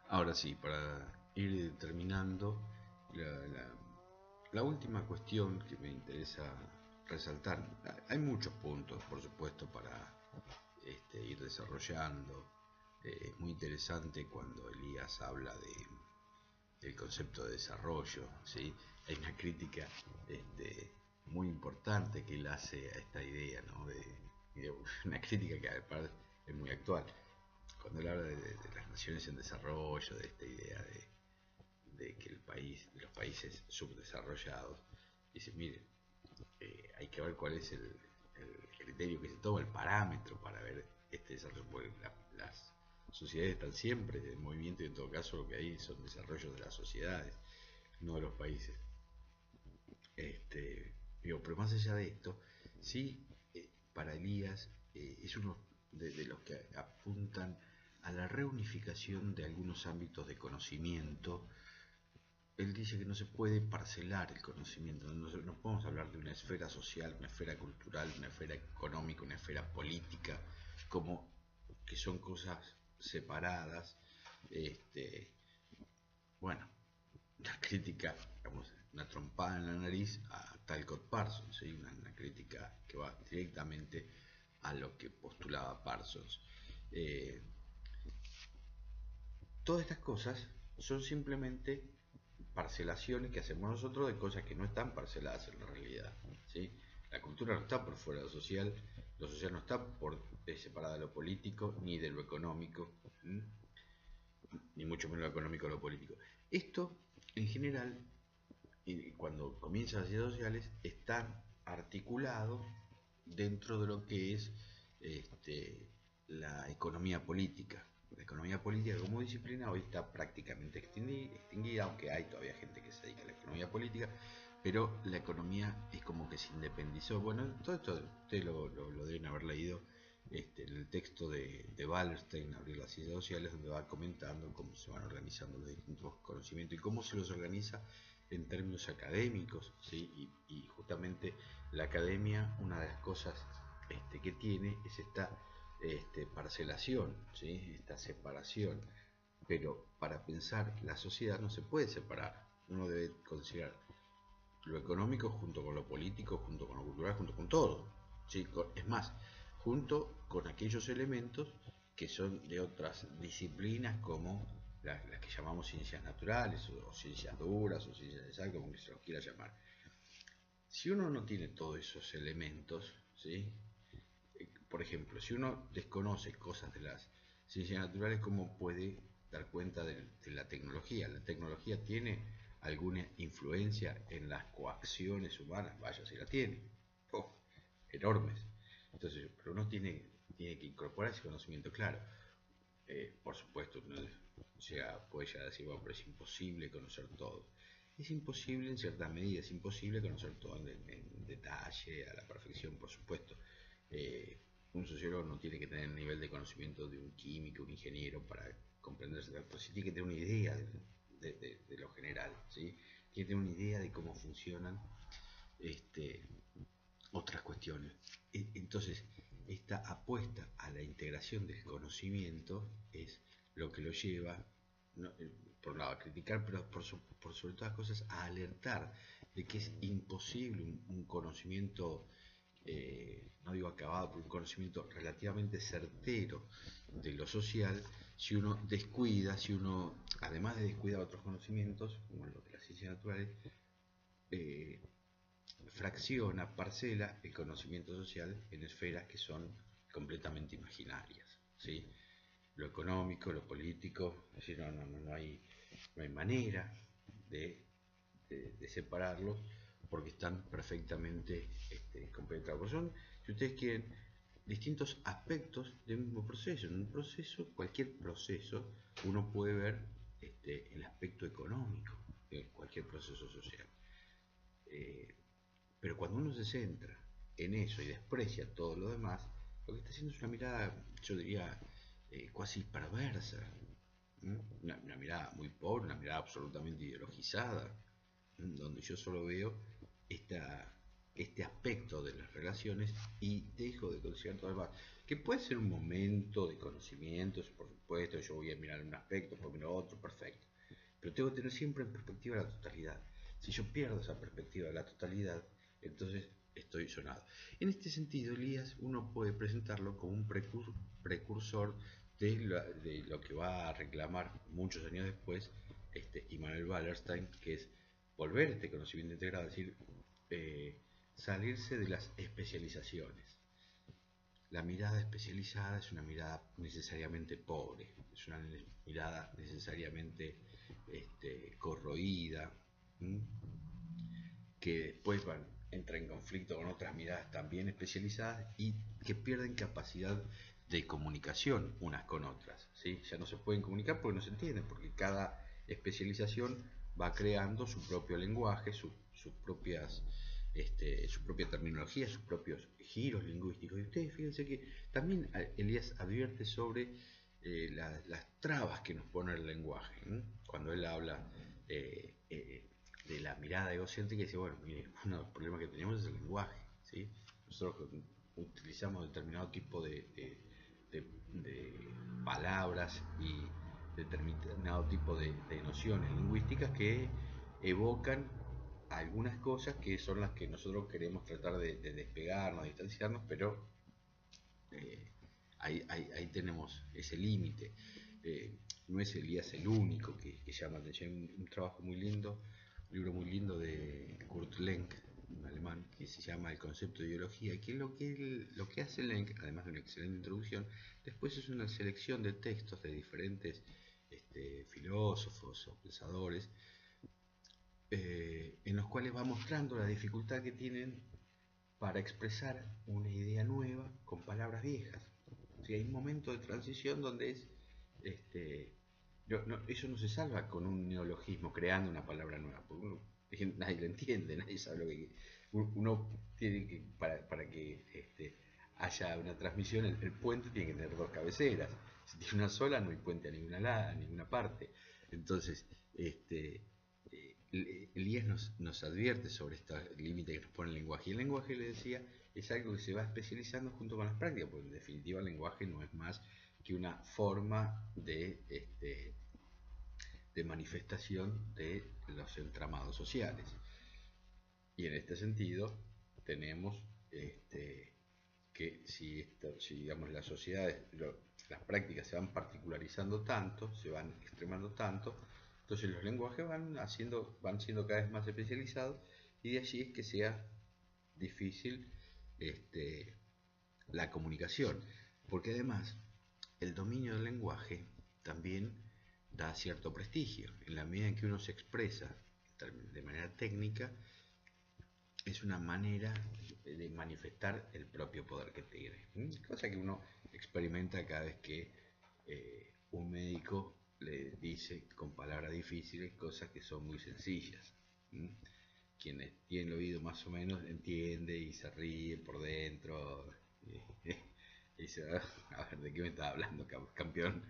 Ahora sí, para ir terminando, la, la- la última cuestión que me interesa resaltar, hay muchos puntos, por supuesto, para ir desarrollando. Es muy interesante cuando Elías habla del concepto de desarrollo, ¿sí? Hay una crítica muy importante que él hace a esta idea, ¿no? Una crítica que además es muy actual. Cuando él habla de las naciones en desarrollo, de esta idea de que el país, de los países subdesarrollados, dice, mire, hay que ver cuál es el criterio que se toma, el parámetro para ver este desarrollo, porque las sociedades están siempre en movimiento y en todo caso lo que hay son desarrollos de las sociedades, no de los países. Digo, pero más allá de esto, sí, para Elías es uno de los que apuntan a la reunificación de algunos ámbitos de conocimiento. Él dice que no se puede parcelar el conocimiento, no podemos hablar de una esfera social, una esfera cultural, una esfera económica, una esfera política, como que son cosas separadas. Este, bueno, una crítica, digamos, una trompada en la nariz a Talcott Parsons, ¿sí? Una crítica que va directamente a lo que postulaba Parsons. Eh, Todas estas cosas son simplemente parcelaciones que hacemos nosotros de cosas que no están parceladas en la realidad, ¿sí? La cultura no está por fuera de lo social no está por separada de lo político ni de lo económico, ¿sí? Ni mucho menos lo económico de lo político. Esto, en general, cuando comienzan las ciencias sociales, está articulado dentro de lo que es este, la economía política. La economía política como disciplina hoy está prácticamente extinguida, aunque hay todavía gente que se dedica a la economía política, pero la economía es como que se independizó. Bueno, todo esto ustedes lo deben haber leído el texto de Wallerstein, Abrir las ciencias sociales, donde va comentando cómo se van organizando los distintos conocimientos y cómo se los organiza en términos académicos, ¿sí? Y justamente la academia, una de las cosas que tiene es esta parcelación, ¿sí? Esta separación, pero para pensar la sociedad no se puede separar, uno debe considerar lo económico junto con lo político, junto con lo cultural, junto con todo, ¿sí? Es más, junto con aquellos elementos que son de otras disciplinas como las que llamamos ciencias naturales o ciencias duras o ciencias exactas, como que se los quiera llamar. Si uno no tiene todos esos elementos, ¿sí? Por ejemplo, si uno desconoce cosas de las ciencias naturales, ¿cómo puede dar cuenta de la tecnología? ¿La tecnología tiene alguna influencia en las coacciones humanas? Vaya, si la tiene. Oh, enormes. Entonces, pero uno tiene que incorporar ese conocimiento, claro. Por supuesto, uno puede llegar a decir, bueno, pero es imposible conocer todo. Es imposible en cierta medida, es imposible conocer todo en detalle, a la perfección, por supuesto. Un sociólogo no tiene que tener el nivel de conocimiento de un químico, un ingeniero para comprenderse, pero sí tiene que tener una idea de lo general, ¿sí? Tiene que tener una idea de cómo funcionan este, otras cuestiones. Entonces, esta apuesta a la integración del conocimiento es lo que lo lleva, no, por un lado, a criticar, pero por sobre todas las cosas, a alertar de que es imposible un conocimiento, no digo acabado, pero un conocimiento relativamente certero de lo social, si uno descuida, si uno, además de descuidar otros conocimientos, como los de las ciencias naturales, eh, fracciona, parcela el conocimiento social en esferas que son completamente imaginarias, ¿sí? Lo económico, lo político, es decir, no hay manera de, de separarlos porque están perfectamente completados. Son, si ustedes quieren, distintos aspectos del mismo proceso. En un proceso, cualquier proceso, uno puede ver el aspecto económico de cualquier proceso social. Eh, pero cuando uno se centra en eso y desprecia todo lo demás, lo que está haciendo es una mirada, yo diría, cuasi perversa. Una mirada muy pobre, una mirada absolutamente ideologizada, donde yo solo veo esta, este aspecto de las relaciones y dejo de considerar todo lo demás. Que puede ser un momento de conocimientos, por supuesto, yo voy a mirar un aspecto, pues miro otro, perfecto. Pero tengo que tener siempre en perspectiva la totalidad. Si yo pierdo esa perspectiva de la totalidad, entonces estoy sonado. En este sentido, Elías, uno puede presentarlo como un precursor de lo que va a reclamar muchos años después Immanuel Wallerstein, que es volver a este conocimiento integrado, es decir, salirse de las especializaciones. La mirada especializada es una mirada necesariamente pobre, es una mirada necesariamente corroída, ¿m? Que después entra en conflicto con otras miradas también especializadas y que pierden capacidad de comunicación unas con otras, ¿sí? Ya no se pueden comunicar porque no se entienden, porque cada especialización va creando su propio lenguaje, sus propias su propia terminología, sus propios giros lingüísticos. Y ustedes fíjense que también Elías advierte sobre las trabas que nos pone el lenguaje, ¿eh? Cuando él habla de la mirada egocéntrica, dice, bueno, mire, uno de los problemas que tenemos es el lenguaje, ¿sí? Nosotros utilizamos determinado tipo de palabras y determinado tipo de nociones lingüísticas que evocan algunas cosas que son las que nosotros queremos tratar de despegarnos, de distanciarnos, pero eh, ahí tenemos ese límite. No es Elías el único que llama atención. Un trabajo muy lindo, un libro muy lindo de Kurt Lenk, un alemán, que se llama El concepto de ideología, que lo que hace Lenk, además de una excelente introducción, después es una selección de textos de diferentes filósofos o pensadores, en los cuales va mostrando la dificultad que tienen para expresar una idea nueva con palabras viejas. O sea, hay un momento de transición donde es eso no se salva con un neologismo creando una palabra nueva, porque nadie lo entiende, nadie sabe lo que uno tiene que para que haya una transmisión, el puente tiene que tener dos cabeceras. Si tiene una sola no hay puente a ninguna parte. Entonces Elías nos advierte sobre este límite que nos pone el lenguaje. Y el lenguaje, le decía, es algo que se va especializando junto con las prácticas, porque en definitiva el lenguaje no es más que una forma de manifestación de los entramados sociales. Y en este sentido tenemos que si digamos las sociedades, las prácticas se van particularizando tanto, se van extremando tanto, entonces los lenguajes van siendo cada vez más especializados y de allí es que sea difícil la comunicación, porque además el dominio del lenguaje también da cierto prestigio, en la medida en que uno se expresa de manera técnica, es una manera de manifestar el propio poder que tiene, cosa que uno experimenta cada vez que un médico le dice con palabras difíciles cosas que son muy sencillas. Quienes tienen el oído más o menos entiende y se ríe por dentro y dice, a ver, ¿de qué me estás hablando, campeón?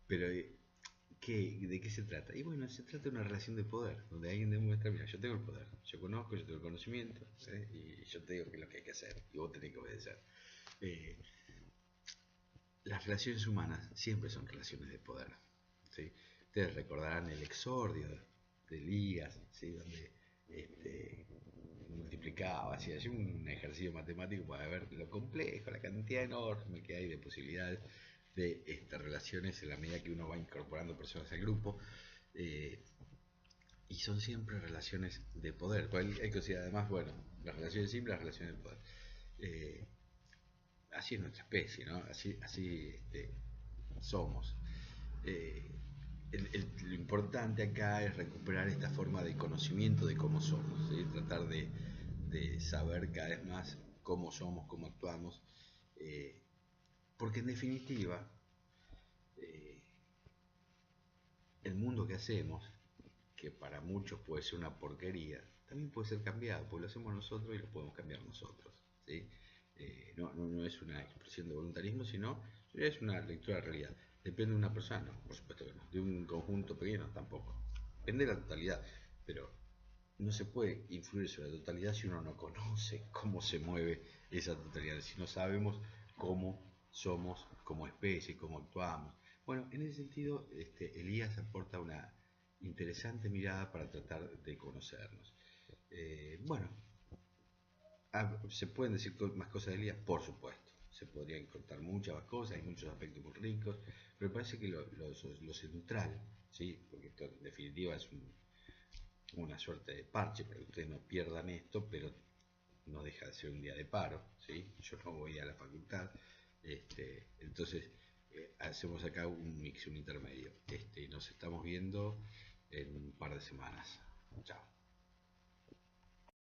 Pero ¿de qué se trata? Y bueno, se trata de una relación de poder, donde alguien demuestra, mira, yo tengo el poder, yo conozco, yo tengo el conocimiento, y yo te digo qué es lo que hay que hacer, y vos tenés que obedecer. Las relaciones humanas siempre son relaciones de poder, ¿sí? Ustedes recordarán el exordio de Elías, ¿sí? Donde multiplicaba, hacía un ejercicio matemático para ver lo complejo, la cantidad enorme que hay de posibilidades de relaciones en la medida que uno va incorporando personas al grupo, y son siempre relaciones de poder. Hay que decir además, bueno, las relaciones simples, las relaciones de poder. Así es nuestra especie, ¿no? Así somos. Lo importante acá es recuperar esta forma de conocimiento de cómo somos, ¿sí? Tratar de saber cada vez más cómo somos, cómo actuamos, porque en definitiva eh, el mundo que hacemos, que para muchos puede ser una porquería, también puede ser cambiado, porque lo hacemos nosotros y lo podemos cambiar nosotros, ¿sí? No es una expresión de voluntarismo, sino es una lectura de realidad. Depende de una persona, por supuesto que no. De un conjunto pequeño tampoco. Depende de la totalidad, pero no se puede influir sobre la totalidad si uno no conoce cómo se mueve esa totalidad, si no sabemos cómo somos como especie, cómo actuamos. Bueno, en ese sentido, Elías aporta una interesante mirada para tratar de conocernos. Bueno, ¿se pueden decir más cosas de Elías? Por supuesto. Se podrían contar muchas más cosas, hay muchos aspectos muy ricos, pero me parece que lo central, ¿sí? Porque esto en definitiva es una suerte de parche para que ustedes no pierdan esto, pero no deja de ser un día de paro, ¿sí? Yo no voy a la facultad, entonces hacemos acá un mix, un intermedio. Nos estamos viendo en un par de semanas. Chao.